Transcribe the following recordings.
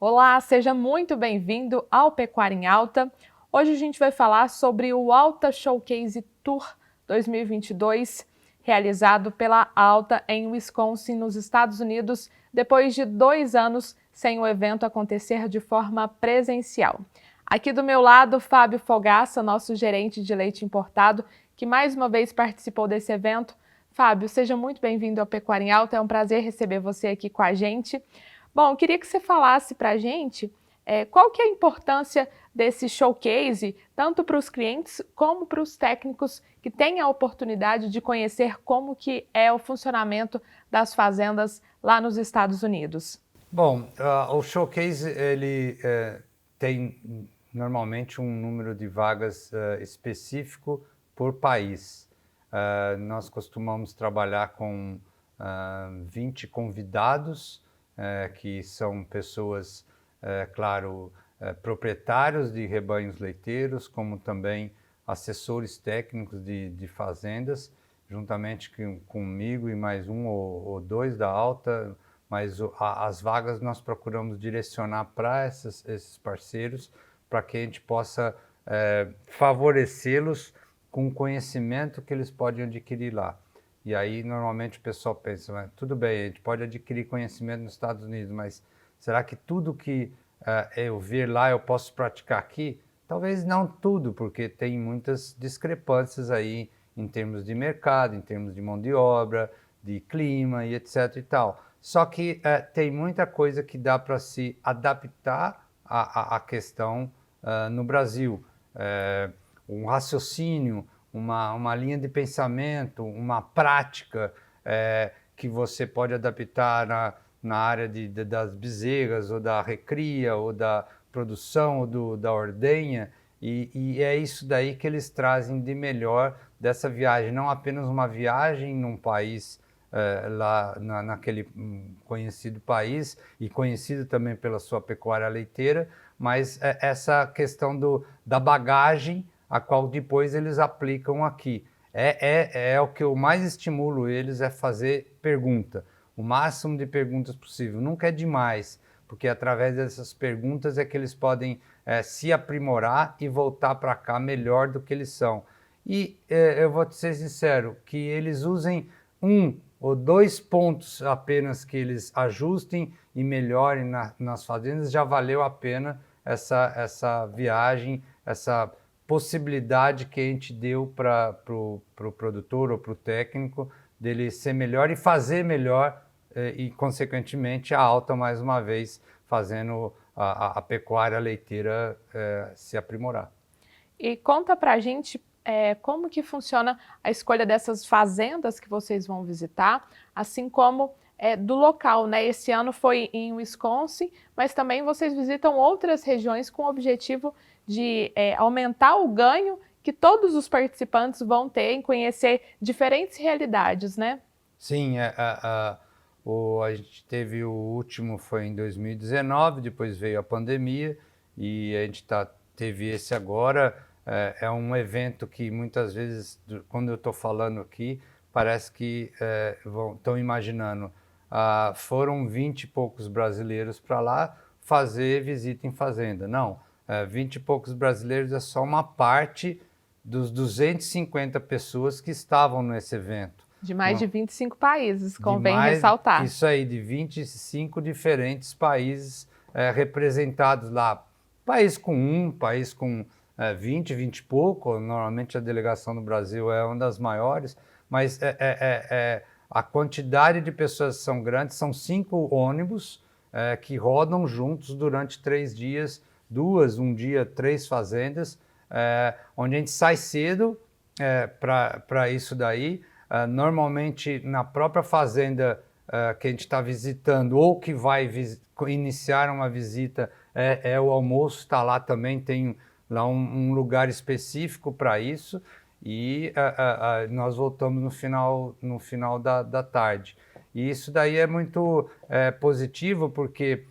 Olá, seja muito bem-vindo ao Pecuária em Alta. Hoje a gente vai falar sobre o Alta Showcase Tour 2022, realizado pela Alta em Wisconsin, nos Estados Unidos, depois de 2 anos sem o evento acontecer de forma presencial. Aqui do meu lado, Fábio Fogaça, nosso gerente de leite importado, que mais uma vez participou desse evento. Fábio, seja muito bem-vindo ao Pecuária em Alta, é um prazer receber você aqui com a gente. Bom, eu queria que você falasse para a gente qual que é a importância desse showcase, tanto para os clientes como para os técnicos que têm a oportunidade de conhecer como que é o funcionamento das fazendas lá nos Estados Unidos. Bom, o showcase ele tem normalmente um número de vagas específico por país. Nós costumamos trabalhar com 20 convidados, que são pessoas, claro, proprietários de rebanhos leiteiros, como também assessores técnicos de fazendas, juntamente comigo e mais um ou dois da Alta, mas as vagas nós procuramos direcionar para esses parceiros, para que a gente possa favorecê-los com o conhecimento que eles podem adquirir lá. E aí, normalmente, o pessoal pensa, mas, tudo bem, a gente pode adquirir conhecimento nos Estados Unidos, mas será que tudo que eu ver lá eu posso praticar aqui? Talvez não tudo, porque tem muitas discrepâncias aí em termos de mercado, em termos de mão de obra, de clima e etc e tal. Só que tem muita coisa que dá para se adaptar à questão no Brasil. Um raciocínio, uma linha de pensamento, uma prática que você pode adaptar na área das bezerras, ou da recria, ou da produção, ou da ordenha, e é isso daí que eles trazem de melhor dessa viagem, não apenas uma viagem num país lá naquele conhecido país, e conhecido também pela sua pecuária leiteira, mas essa questão da bagagem, a qual depois eles aplicam aqui. É o que eu mais estimulo eles, é fazer pergunta, o máximo de perguntas possível, nunca é demais, porque através dessas perguntas é que eles podem se aprimorar e voltar para cá melhor do que eles são. E eu vou te ser sincero, que eles usem 1 ou 2 pontos apenas que eles ajustem e melhorem nas fazendas, já valeu a pena essa viagem, essa possibilidade que a gente deu para o produtor ou para o técnico dele ser melhor e fazer melhor e, consequentemente, a Alta, mais uma vez, fazendo a pecuária leiteira se aprimorar. E conta para a gente como que funciona a escolha dessas fazendas que vocês vão visitar, assim como do local, né? Esse ano foi em Wisconsin, mas também vocês visitam outras regiões com o objetivo de aumentar o ganho que todos os participantes vão ter em conhecer diferentes realidades, né? Sim, a gente teve o último foi em 2019, depois veio a pandemia e a gente teve esse agora. É um evento que muitas vezes, quando eu estou falando aqui, parece que estão imaginando. Foram 20 e poucos brasileiros para lá fazer visita em fazenda. Não, 20 e poucos brasileiros é só uma parte dos 250 pessoas que estavam nesse evento. De mais de 25 países, convém Mais, ressaltar. isso aí, de 25 diferentes países representados lá. País com país com 20, 20 e pouco, normalmente a delegação do Brasil é uma das maiores, mas a quantidade de pessoas são grandes, são 5 ônibus que rodam juntos durante 3 dias, um dia, 3 fazendas, onde a gente sai cedo para isso daí. Normalmente na própria fazenda que a gente está visitando ou que vai iniciar uma visita, o almoço está lá também, tem lá um lugar específico para isso, e nós voltamos no final da tarde. E isso daí é muito positivo, porque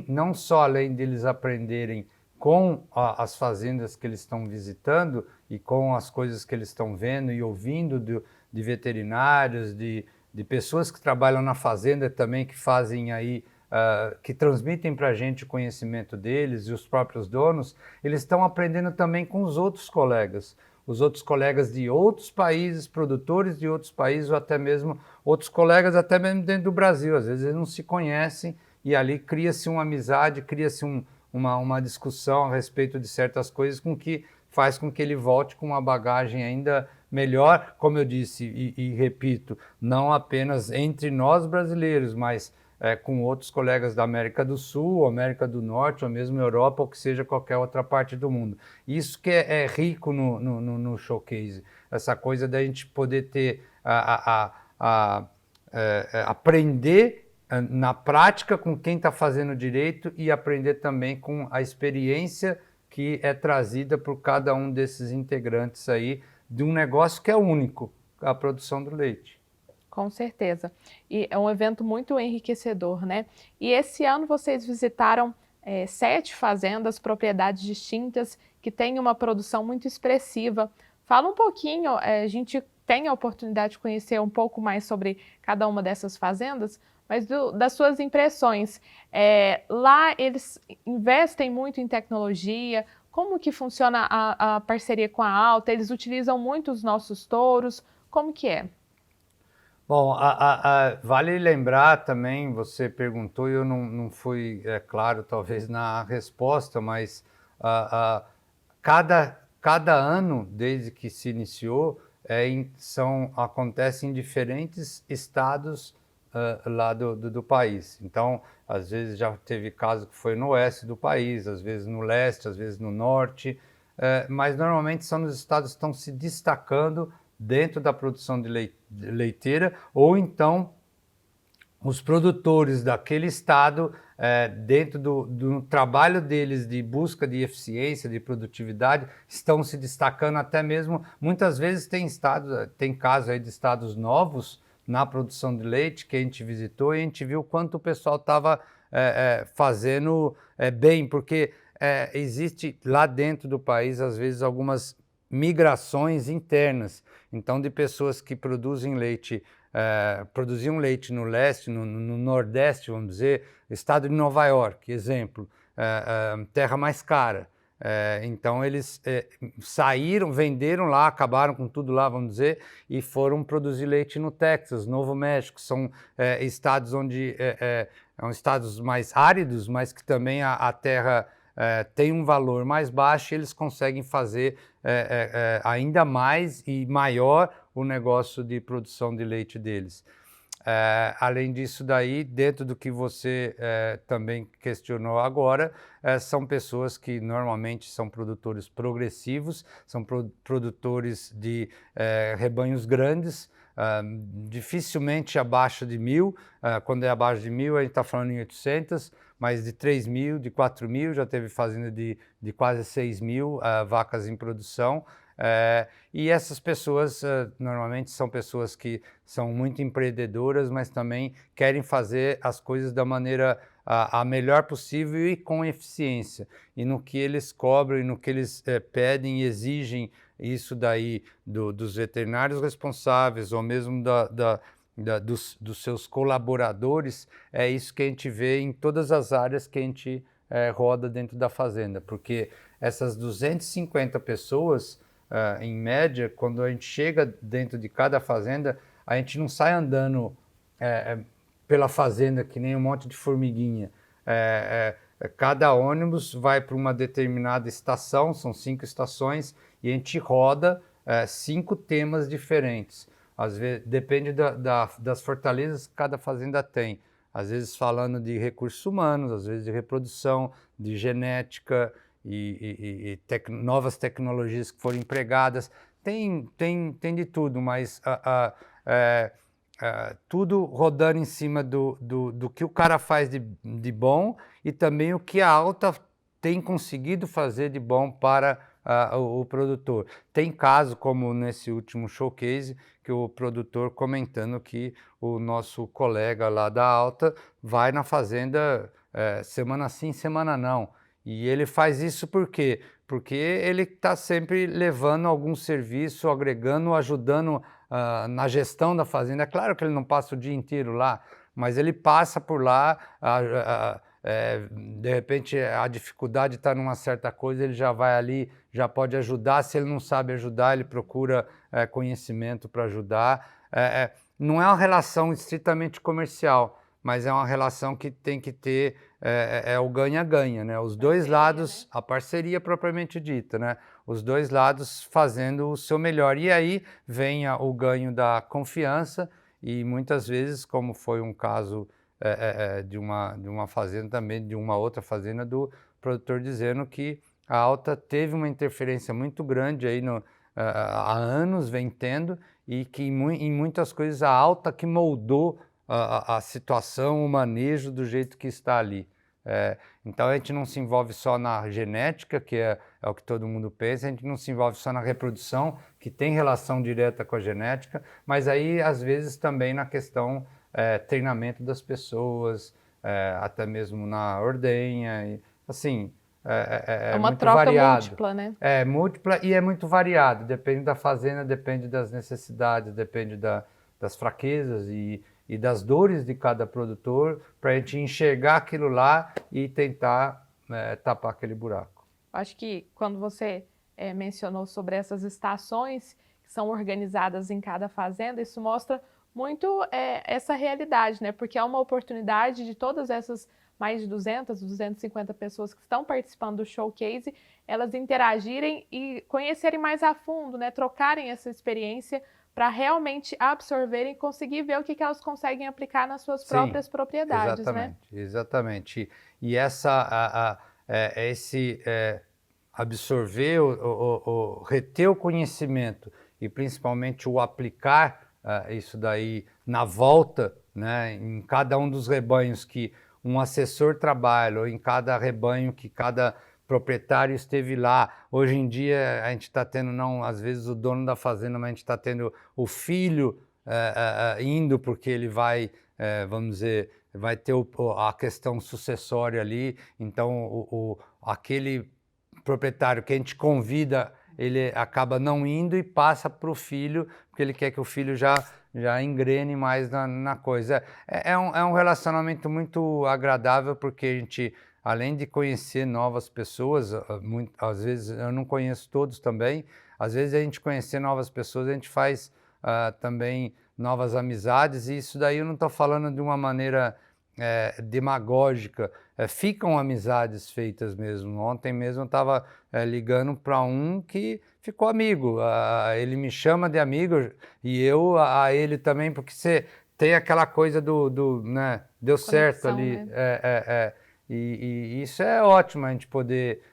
não só além deles aprenderem com as fazendas que eles estão visitando e com as coisas que eles estão vendo e ouvindo de veterinários, de pessoas que trabalham na fazenda também, que fazem aí que transmitem para a gente o conhecimento deles e os próprios donos, eles estão aprendendo também com os outros colegas de outros países, produtores de outros países, ou até mesmo outros colegas, até mesmo dentro do Brasil. Às vezes eles não se conhecem e ali cria-se uma amizade, cria-se uma discussão a respeito de certas coisas com que faz com que ele volte com uma bagagem ainda melhor, como eu disse e repito, não apenas entre nós brasileiros, mas com outros colegas da América do Sul, América do Norte, ou mesmo Europa, ou que seja qualquer outra parte do mundo. Isso que é rico no showcase, essa coisa da gente poder ter, aprender na prática com quem está fazendo direito e aprender também com a experiência que é trazida por cada um desses integrantes aí de um negócio que é único, a produção do leite. Com certeza. E é um evento muito enriquecedor, né? E esse ano vocês visitaram 7 fazendas, propriedades distintas, que têm uma produção muito expressiva. Fala um pouquinho, a gente tem a oportunidade de conhecer um pouco mais sobre cada uma dessas fazendas, mas das suas impressões. Lá eles investem muito em tecnologia. Como que funciona a parceria com a Alta? Eles utilizam muito os nossos touros? Como que é? Bom, vale lembrar também, você perguntou e eu não fui claro talvez na resposta, mas cada ano, desde que se iniciou, acontece em diferentes estados lá do país. Então, às vezes já teve caso que foi no oeste do país, às vezes no leste, às vezes no norte, mas normalmente são nos estados que estão se destacando dentro da produção de leiteira, ou então os produtores daquele estado, dentro do trabalho deles de busca de eficiência, de produtividade, estão se destacando até mesmo, muitas vezes tem casos aí de estados novos na produção de leite que a gente visitou e a gente viu quanto o pessoal estava fazendo bem, porque existe lá dentro do país, às vezes, algumas migrações internas, então de pessoas que produziam leite no leste, no nordeste, vamos dizer, estado de Nova York, exemplo, terra mais cara. Então eles saíram, venderam lá, acabaram com tudo lá, vamos dizer, e foram produzir leite no Texas, Novo México. São estados onde são estados mais áridos, mas que também a terra tem um valor mais baixo, e eles conseguem fazer ainda mais e maior o negócio de produção de leite deles. Além disso daí, dentro do que você também questionou agora, são pessoas que normalmente são produtores progressivos, são produtores de rebanhos grandes, dificilmente abaixo de 1.000, quando é abaixo de 1.000 a gente está falando em 800, mas de 3.000, de 4.000, já teve fazenda de quase 6.000 vacas em produção. E essas pessoas normalmente são pessoas que são muito empreendedoras, mas também querem fazer as coisas da maneira a melhor possível e com eficiência. E no que eles cobram, e no que eles pedem e exigem, isso daí dos veterinários responsáveis, ou mesmo dos seus colaboradores, é isso que a gente vê em todas as áreas que a gente roda dentro da fazenda, porque essas 250 pessoas, em média, quando a gente chega dentro de cada fazenda, a gente não sai andando pela fazenda que nem um monte de formiguinha. Cada ônibus vai para uma determinada estação, são 5 estações, e a gente roda 5 temas diferentes. Às vezes, depende das fortalezas que cada fazenda tem. Às vezes falando de recursos humanos, às vezes de reprodução, de genética, e novas tecnologias que foram empregadas, tem de tudo, mas tudo rodando em cima do que o cara faz de bom, e também o que a Alta tem conseguido fazer de bom para o produtor. Tem caso, como nesse último showcase, que o produtor comentando que o nosso colega lá da Alta vai na fazenda semana sim, semana não. E ele faz isso por quê? Porque ele está sempre levando algum serviço, agregando, ajudando na gestão da fazenda. É claro que ele não passa o dia inteiro lá, mas ele passa por lá, de repente a dificuldade está numa certa coisa, ele já vai ali, já pode ajudar. Se ele não sabe ajudar, ele procura conhecimento para ajudar. Não é uma relação estritamente comercial, mas é uma relação que tem que ter o ganha-ganha, né? Os dois lados, né? A parceria propriamente dita, né? Os dois lados fazendo o seu melhor. E aí vem o ganho da confiança e muitas vezes, como foi um caso de uma fazenda também, de uma outra fazenda, do produtor dizendo que a Alta teve uma interferência muito grande aí há anos, vem tendo, e que em muitas coisas a Alta que moldou a situação, o manejo do jeito que está ali. Então a gente não se envolve só na genética, que é o que todo mundo pensa, a gente não se envolve só na reprodução, que tem relação direta com a genética, mas aí às vezes também na questão treinamento das pessoas, até mesmo na ordenha, e, assim, é uma muito troca variado. múltipla, né? É múltipla e é muito variado, depende da fazenda, depende das necessidades, depende das fraquezas e das dores de cada produtor, para a gente enxergar aquilo lá e tentar tapar aquele buraco. Acho que quando você mencionou sobre essas estações que são organizadas em cada fazenda, isso mostra muito essa realidade, né? Porque é uma oportunidade de todas essas mais de 250 pessoas que estão participando do showcase, elas interagirem e conhecerem mais a fundo, né? Trocarem essa experiência para realmente absorverem e conseguir ver o que elas conseguem aplicar nas suas próprias propriedades, exatamente, né? Exatamente. E esse absorver, reter o conhecimento e principalmente o aplicar isso daí na volta, né, em cada um dos rebanhos que um assessor trabalha, ou em cada rebanho que cada proprietário esteve lá. Hoje em dia a gente está tendo, não às vezes o dono da fazenda, mas a gente está tendo o filho indo porque ele vai, vamos dizer, vai ter a questão sucessória ali. Então aquele proprietário que a gente convida, ele acaba não indo e passa para o filho, porque ele quer que o filho já engrene mais na coisa. É um relacionamento muito agradável, porque a gente, além de conhecer novas pessoas, às vezes eu não conheço todos também, às vezes a gente conhecer novas pessoas, a gente faz também novas amizades, e isso daí eu não estou falando de uma maneira demagógica, ficam amizades feitas mesmo. Ontem mesmo eu estava ligando para um que ficou amigo, ele me chama de amigo e eu a ele também, porque você tem aquela coisa né, deu certo ali, né? E isso é ótimo, a gente poder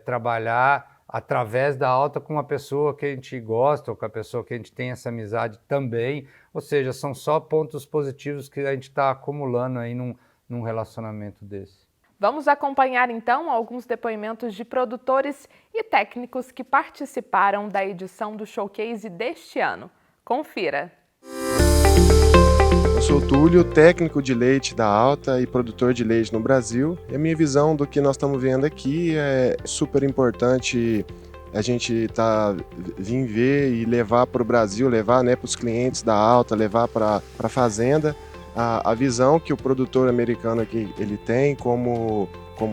trabalhar através da Alta com uma pessoa que a gente gosta, ou com a pessoa que a gente tem essa amizade também. Ou seja, são só pontos positivos que a gente está acumulando aí num relacionamento desse. Vamos acompanhar então alguns depoimentos de produtores e técnicos que participaram da edição do Showcase deste ano. Confira! Eu sou o Túlio, técnico de leite da Alta e produtor de leite no Brasil. E a minha visão do que nós estamos vendo aqui é super importante a gente vir ver e levar para o Brasil, levar, né, para os clientes da Alta, levar para a fazenda a visão que o produtor americano aqui ele tem como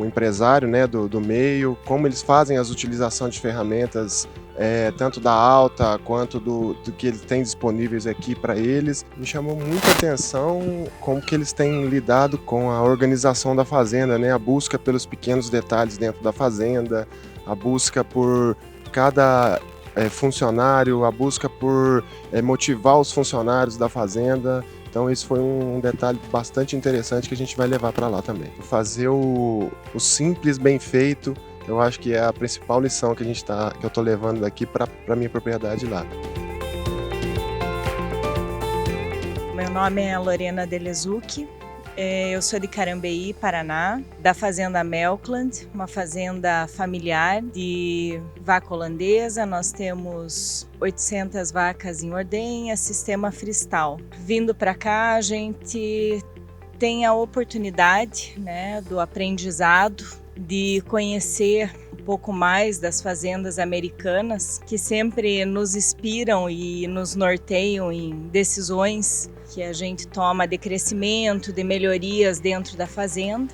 empresário, né, do meio, como eles fazem as utilizações de ferramentas tanto da Alta quanto do que eles têm disponíveis aqui para eles. Me chamou muita atenção como que eles têm lidado com a organização da fazenda, né, a busca pelos pequenos detalhes dentro da fazenda, a busca por cada funcionário, a busca por motivar os funcionários da fazenda. Então esse foi um detalhe bastante interessante que a gente vai levar para lá também. Fazer o simples bem feito, eu acho que é a principal lição que eu estou levando daqui para a minha propriedade lá. Meu nome é Lorena Delezucchi, eu sou de Carambeí, Paraná, da fazenda Melkland, uma fazenda familiar de vaca holandesa. Nós temos 800 vacas em ordenha, sistema freestyle. Vindo para cá, a gente tem a oportunidade, né, do aprendizado, de conhecer um pouco mais das fazendas americanas, que sempre nos inspiram e nos norteiam em decisões que a gente toma de crescimento, de melhorias dentro da fazenda.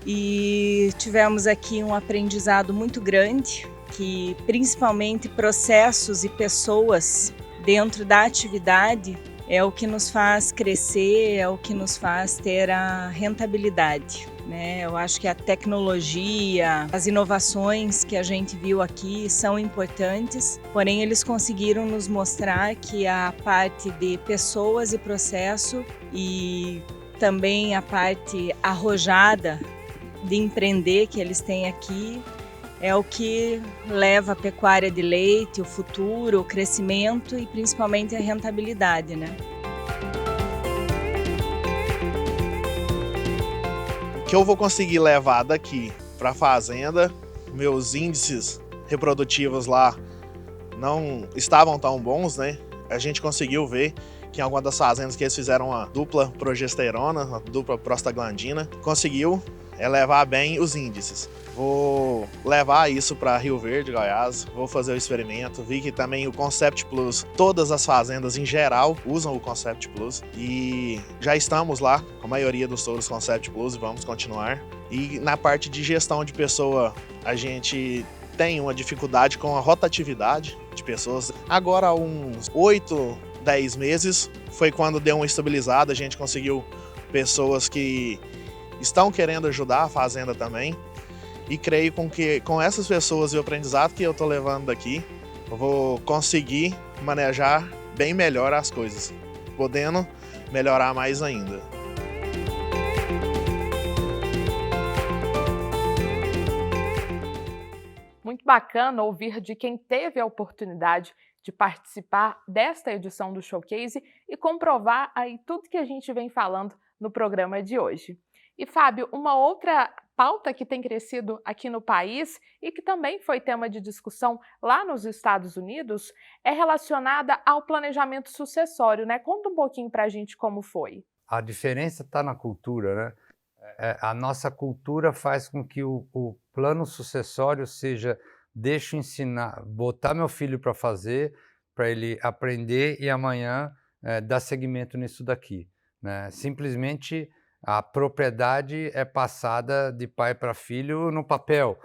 E tivemos aqui um aprendizado muito grande, que principalmente processos e pessoas dentro da atividade é o que nos faz crescer, é o que nos faz ter a rentabilidade, né? Eu acho que a tecnologia, as inovações que a gente viu aqui são importantes, porém eles conseguiram nos mostrar que a parte de pessoas e processo e também a parte arrojada de empreender que eles têm aqui é o que leva a pecuária de leite, o futuro, o crescimento e principalmente a rentabilidade, né? O que eu vou conseguir levar daqui para a fazenda, meus índices reprodutivos lá não estavam tão bons, né? A gente conseguiu ver que em alguma das fazendas que eles fizeram uma dupla progesterona, uma dupla prostaglandina, conseguiu elevar bem os índices. Vou levar isso para Rio Verde, Goiás, vou fazer o experimento. Vi que também o Concept Plus, todas as fazendas em geral usam o Concept Plus e já estamos lá com a maioria dos touros Concept Plus e vamos continuar. E na parte de gestão de pessoa, a gente tem uma dificuldade com a rotatividade de pessoas. Agora, há uns 8, 10 meses, foi quando deu uma estabilizada, a gente conseguiu pessoas que estão querendo ajudar a fazenda também. E creio que com essas pessoas e o aprendizado que eu estou levando daqui, eu vou conseguir manejar bem melhor as coisas, podendo melhorar mais ainda. Muito bacana ouvir de quem teve a oportunidade de participar desta edição do Showcase e comprovar aí tudo que a gente vem falando no programa de hoje. E, Fábio, uma outra pauta que tem crescido aqui no país e que também foi tema de discussão lá nos Estados Unidos é relacionada ao planejamento sucessório, né? Conta um pouquinho para a gente como foi. A diferença está na cultura, né? A nossa cultura faz com que o plano sucessório seja: deixa eu ensinar, botar meu filho para fazer, para ele aprender e amanhã dar seguimento nisso daqui, né? Simplesmente a propriedade é passada de pai para filho no papel,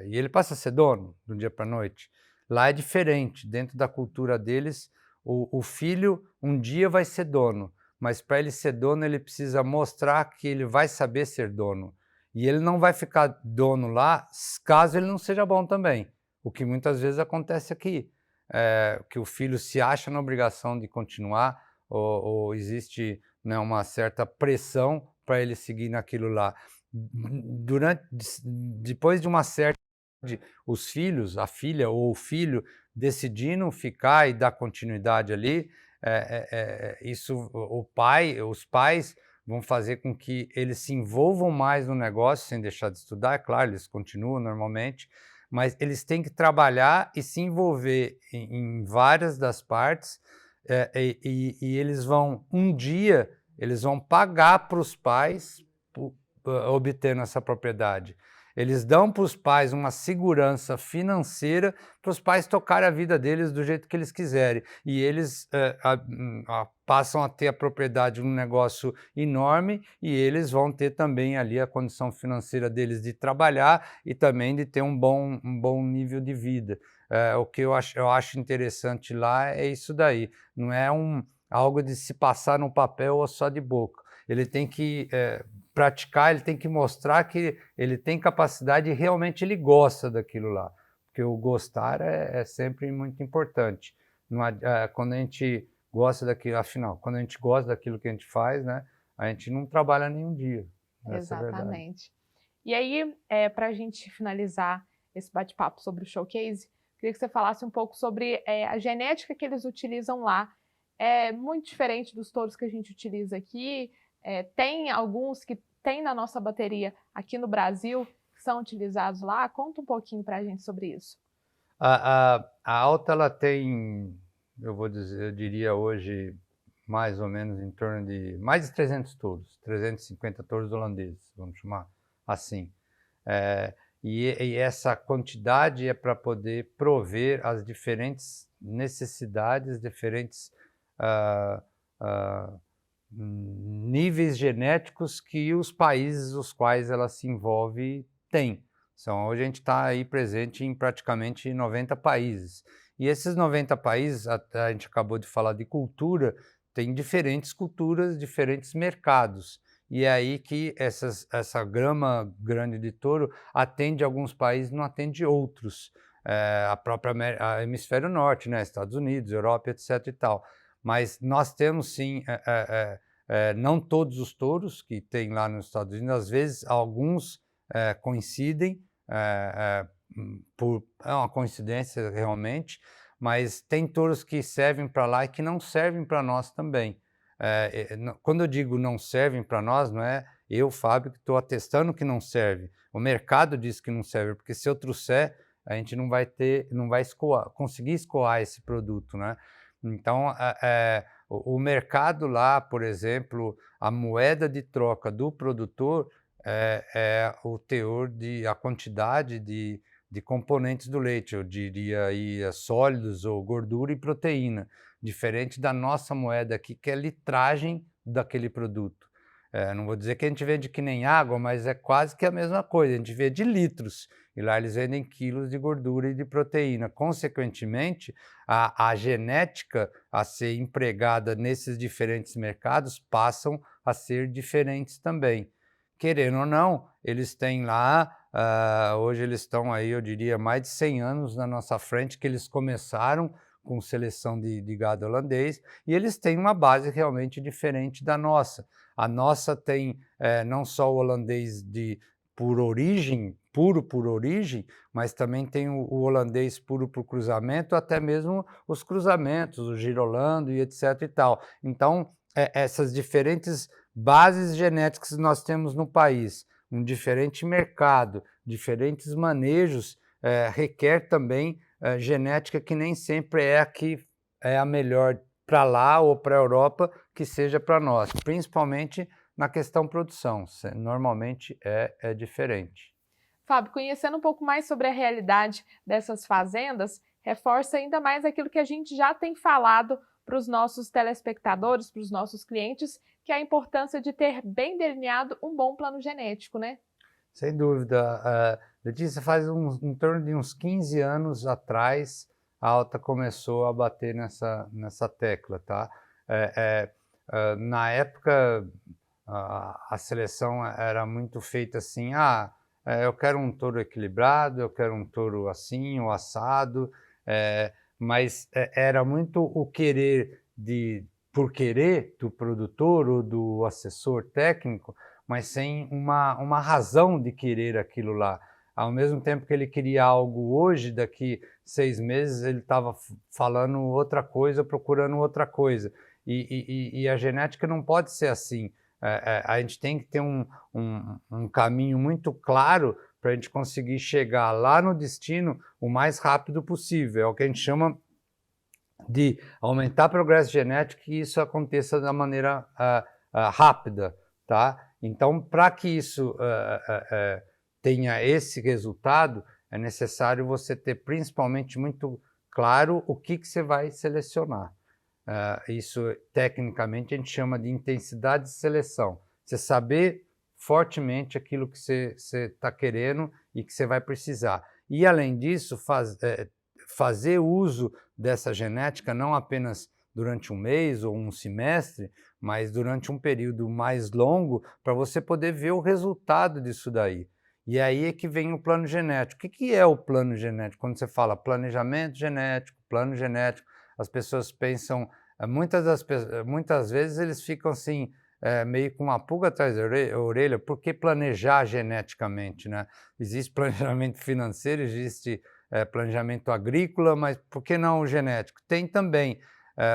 e ele passa a ser dono do dia para a noite. Lá é diferente, dentro da cultura deles, o filho um dia vai ser dono, mas para ele ser dono ele precisa mostrar que ele vai saber ser dono. E ele não vai ficar dono lá caso ele não seja bom também, o que muitas vezes acontece aqui, que o filho se acha na obrigação de continuar, ou existe, né, uma certa pressão para ele seguir naquilo lá. Depois de uma certa idade, os filhos, a filha ou o filho, decidindo ficar e dar continuidade ali, os pais vão fazer com que eles se envolvam mais no negócio, sem deixar de estudar, é claro, eles continuam normalmente, mas eles têm que trabalhar e se envolver em várias das partes, e eles vão, um dia, eles vão pagar para os pais obtendo essa propriedade. Eles dão para os pais uma segurança financeira para os pais tocarem a vida deles do jeito que eles quiserem. E eles passam a ter a propriedade de um negócio enorme e eles vão ter também ali a condição financeira deles de trabalhar e também de ter um bom nível de vida. O que eu acho interessante lá é isso daí. Não é algo de se passar no papel ou só de boca. Ele tem que praticar, ele tem que mostrar que ele tem capacidade e realmente ele gosta daquilo lá. Porque o gostar é sempre muito importante. Quando a gente gosta daquilo, afinal, quando a gente gosta daquilo que a gente faz, né, a gente não trabalha nenhum dia. Exatamente. E aí, para a gente finalizar esse bate-papo sobre o Showcase, queria que você falasse um pouco sobre a genética que eles utilizam lá. É muito diferente dos touros que a gente utiliza aqui. Tem alguns que tem na nossa bateria aqui no Brasil que são utilizados lá. Conta um pouquinho para a gente sobre isso. A Alta, ela tem, eu diria hoje, mais ou menos em torno de mais de 300 touros, 350 touros holandeses, vamos chamar assim. e essa quantidade é para poder prover as diferentes necessidades, diferentes níveis genéticos que os países os quais ela se envolve têm. Então, hoje a gente está aí presente em praticamente 90 países. E esses 90 países, a gente acabou de falar de cultura, tem diferentes culturas, diferentes mercados. E é aí que essa grama grande de touro atende alguns países, não atende outros. A própria hemisfério norte, né? Estados Unidos, Europa, etc. e tal. Mas nós temos sim, não todos os touros que tem lá nos Estados Unidos, às vezes alguns coincidem, é uma coincidência realmente, mas tem touros que servem para lá e que não servem para nós também. Quando eu digo não servem para nós, não é eu, Fábio, que estou atestando que não serve. O mercado diz que não serve, porque se eu trouxer, a gente não vai conseguir escoar esse produto, né? Então, o mercado lá, por exemplo, a moeda de troca do produtor é o teor a quantidade de componentes do leite, eu diria aí sólidos ou gordura e proteína, diferente da nossa moeda aqui, que é litragem daquele produto. Não vou dizer que a gente vende que nem água, mas é quase que a mesma coisa, a gente vende litros, e lá eles vendem quilos de gordura e de proteína. Consequentemente, a genética a ser empregada nesses diferentes mercados passam a ser diferentes também. Querendo ou não, eles têm lá, hoje eles estão aí, eu diria, mais de 100 anos na nossa frente, que eles começaram com seleção de gado holandês, e eles têm uma base realmente diferente da nossa. A nossa tem não só o holandês puro por origem, mas também tem o holandês puro por cruzamento, até mesmo os cruzamentos, o girolando e etc e tal. Então, essas diferentes bases genéticas que nós temos no país, um diferente mercado, diferentes manejos, requer também genética que nem sempre é a que é a melhor para lá ou para a Europa que seja para nós, principalmente na questão produção. Normalmente é diferente. Fábio, conhecendo um pouco mais sobre a realidade dessas fazendas, reforça ainda mais aquilo que a gente já tem falado para os nossos telespectadores, para os nossos clientes, que é a importância de ter bem delineado um bom plano genético, né? Sem dúvida. Letícia, faz em torno de uns 15 anos atrás, a Alta começou a bater nessa tecla, tá? Na época, a seleção era muito feita assim, eu quero um touro equilibrado, eu quero um touro assim, ou assado, mas era muito o querer por querer do produtor ou do assessor técnico, mas sem uma razão de querer aquilo lá. Ao mesmo tempo que ele queria algo hoje, daqui 6 meses ele estava falando outra coisa, procurando outra coisa. E a genética não pode ser assim. A gente tem que ter um caminho muito claro para a gente conseguir chegar lá no destino o mais rápido possível. É o que a gente chama de aumentar progresso genético e isso aconteça da maneira rápida, tá? Então, para que isso tenha esse resultado, é necessário você ter principalmente muito claro o que você vai selecionar. Isso, tecnicamente, a gente chama de intensidade de seleção. Você saber fortemente aquilo que você está querendo e que você vai precisar. E, além disso, fazer uso dessa genética não apenas durante um mês ou um semestre, mas durante um período mais longo para você poder ver o resultado disso daí. E aí é que vem o plano genético. O que é o plano genético? Quando você fala planejamento genético, plano genético, as pessoas pensam, muitas vezes eles ficam assim, meio com uma pulga atrás da orelha, por que planejar geneticamente, né? Existe planejamento financeiro, existe planejamento agrícola, mas por que não o genético? Tem também.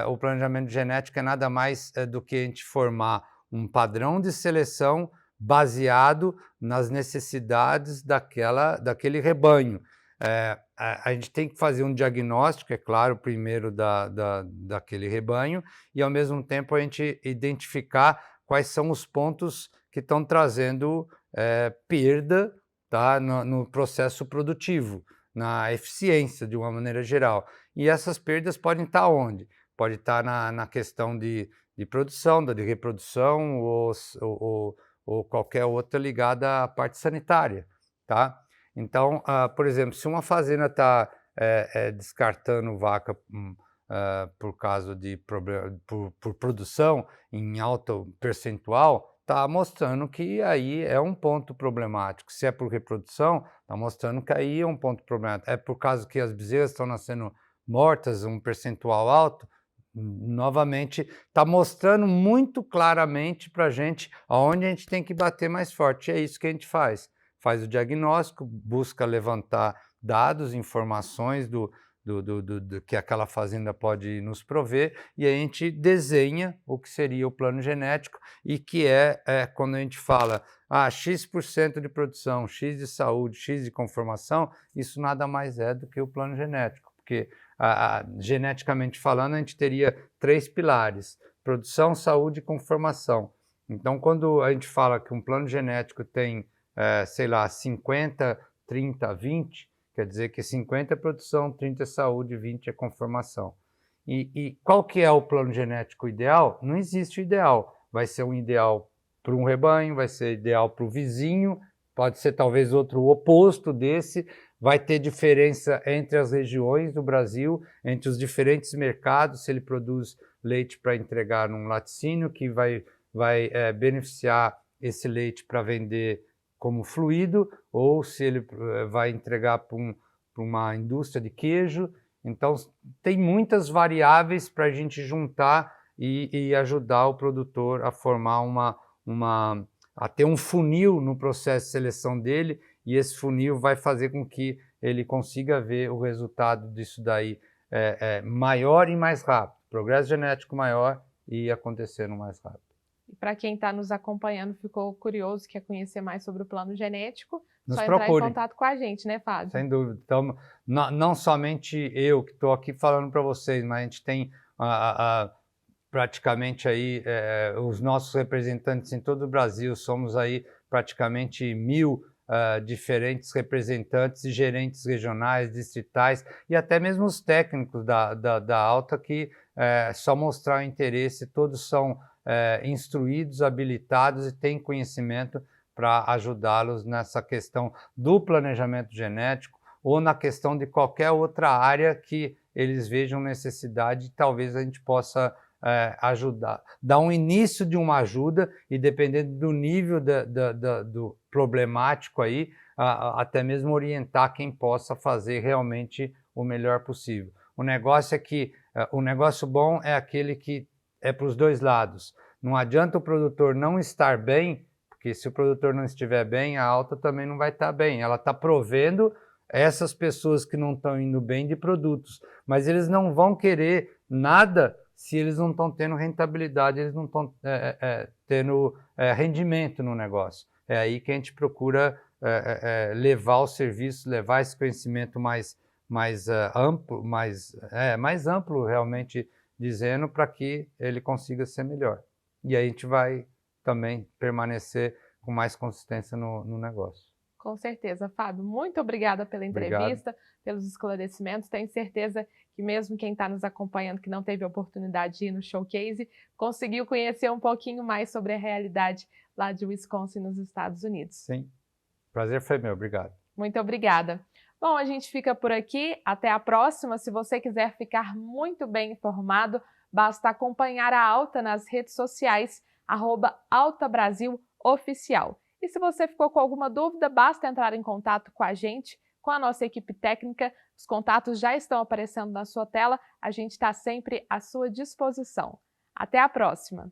O planejamento genético é nada mais do que a gente formar um padrão de seleção baseado nas necessidades daquele rebanho. A gente tem que fazer um diagnóstico, é claro, primeiro daquele rebanho e, ao mesmo tempo, a gente identificar quais são os pontos que estão trazendo perda tá? No processo produtivo, na eficiência de uma maneira geral. E essas perdas podem estar onde? Pode estar na questão de produção, de reprodução ou qualquer outra ligada à parte sanitária, tá? Então, por exemplo, se uma fazenda está descartando vaca por causa de problema, por produção em alto percentual, está mostrando que aí é um ponto problemático. Se é por reprodução, está mostrando que aí é um ponto problemático. É por causa que as bezerras estão nascendo mortas, um percentual alto, novamente, está mostrando muito claramente para a gente aonde a gente tem que bater mais forte. É isso que a gente faz. Faz o diagnóstico, busca levantar dados, informações do que aquela fazenda pode nos prover, e a gente desenha o que seria o plano genético, e que quando a gente fala X% de produção, X de saúde, X de conformação, isso nada mais é do que o plano genético, porque geneticamente falando a gente teria 3 pilares: produção, saúde e conformação. Então, quando a gente fala que um plano genético tem, sei lá, 50, 30, 20, quer dizer que 50 é produção, 30 é saúde, 20 é conformação. E qual que é o plano genético ideal? Não existe o ideal. Vai ser um ideal para um rebanho, vai ser ideal para o vizinho, pode ser talvez outro oposto desse, vai ter diferença entre as regiões do Brasil, entre os diferentes mercados, se ele produz leite para entregar num laticínio, que vai beneficiar esse leite para vender como fluido, ou se ele vai entregar para uma indústria de queijo. Então, tem muitas variáveis para a gente juntar e ajudar o produtor a formar a ter um funil no processo de seleção dele, e esse funil vai fazer com que ele consiga ver o resultado disso daí maior e mais rápido, progresso genético maior e acontecendo mais rápido. E para quem está nos acompanhando, ficou curioso, quer conhecer mais sobre o plano genético, nos só procure. Entrar em contato com a gente, né, Fábio? Sem dúvida. Então, não somente eu que estou aqui falando para vocês, mas a gente tem praticamente aí os nossos representantes em todo o Brasil. Somos aí praticamente 1.000 diferentes representantes e gerentes regionais, distritais, e até mesmo os técnicos da Alta, que só mostrar o interesse, todos são instruídos, habilitados e têm conhecimento para ajudá-los nessa questão do planejamento genético ou na questão de qualquer outra área que eles vejam necessidade, talvez a gente possa ajudar, dar um início de uma ajuda, e dependendo do nível do problemático aí, até mesmo orientar quem possa fazer realmente o melhor possível. O negócio é que o negócio bom é aquele que é para os dois lados. Não adianta o produtor não estar bem, porque se o produtor não estiver bem, a Alta também não vai estar bem. Ela está provendo essas pessoas que não estão indo bem de produtos, mas eles não vão querer nada se eles não estão tendo rentabilidade, eles não estão tendo rendimento no negócio. É aí que a gente procura levar o serviço, levar esse conhecimento mais amplo, mais amplo realmente dizendo, para que ele consiga ser melhor. E aí a gente vai também permanecer com mais consistência no negócio. Com certeza, Fábio. Muito obrigada pela entrevista, pelos esclarecimentos. Tenho certeza que mesmo quem está nos acompanhando, que não teve a oportunidade de ir no showcase, conseguiu conhecer um pouquinho mais sobre a realidade lá de Wisconsin, nos Estados Unidos. Sim, prazer foi meu. Obrigado. Muito obrigada. Bom, a gente fica por aqui. Até a próxima. Se você quiser ficar muito bem informado, basta acompanhar a Alta nas redes sociais, @AltaBrasilOficial. E se você ficou com alguma dúvida, basta entrar em contato com a gente, com a nossa equipe técnica. Os contatos já estão aparecendo na sua tela. A gente está sempre à sua disposição. Até a próxima!